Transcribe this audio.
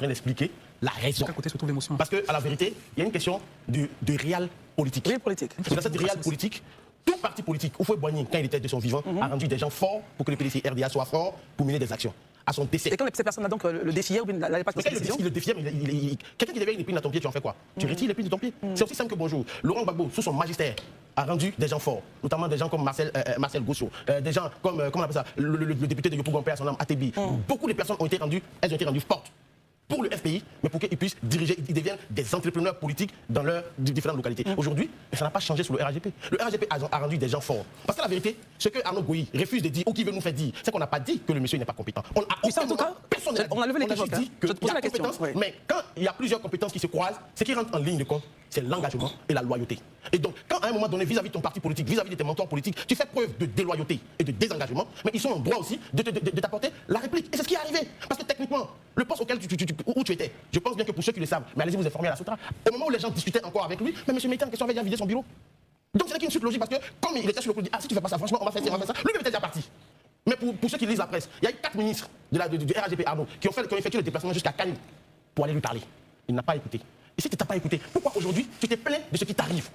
train d'expliquer la raison. À côté se trouve l'émotion. Parce qu'à la vérité, il y a une question de réel politique. Réel politique. Et dans cette réel politique, tout parti politique, Houphouët-Boigny, quand il était de son vivant, a rendu des gens forts pour que le PDC RDA soit fort pour mener des actions. À son décès. Et quand ces personnes-là donc le défiaient ou bien n'allaient pas de cette décision? Le défiait, quelqu'un qui devait une épine à ton pied, tu en fais quoi? Tu retires l'épine de ton pied. C'est aussi simple que bonjour. Laurent Gbagbo, sous son magistère, a rendu des gens forts, notamment des gens comme Marcel Goussot, des gens comme, comment on appelle ça, le député de Yopougon Père, son nom, Atebi. Beaucoup de personnes ont été rendues fortes pour le FPI, mais pour qu'ils puissent diriger, ils deviennent des entrepreneurs politiques dans leurs différentes localités. Aujourd'hui, ça n'a pas changé sur le RHDP. Le RHDP a rendu des gens forts. Parce que la vérité, ce que Arnaud Goyi refuse de dire ou qui veut nous faire dire, c'est qu'on n'a pas dit que le monsieur n'est pas compétent. On a en tout cas, personne on a levé les questions. dit que il y a compétence, mais quand il y a plusieurs compétences qui se croisent, ce qui rentre en ligne de compte, c'est l'engagement et la loyauté. Et donc, quand à un moment donné, vis-à-vis de ton parti politique, vis-à-vis de tes mentors politiques, tu fais preuve de déloyauté et de désengagement, mais ils sont en droit aussi de t'apporter la réplique. Et c'est ce qui est arrivé. Parce que techniquement, le poste auquel où tu étais, je pense bien que pour ceux qui le savent, mais allez-y vous informer à la Sotra, au moment où les gens discutaient encore avec lui, mais M. Meïté en question avait déjà vidé son bureau. Donc c'est qu'une suite logique parce que comme il était sur le coup, il dit si tu fais pas ça, franchement, on va faire ça, lui-même était déjà parti. Mais pour ceux qui lisent la presse, il y a eu 4 ministres du RHDP Arnaud qui ont effectué le déplacement jusqu'à Cannes pour aller lui parler. Il n'a pas écouté. Et si tu n'as pas écouté, pourquoi aujourd'hui tu t'es plaint de ce qui t'arrive?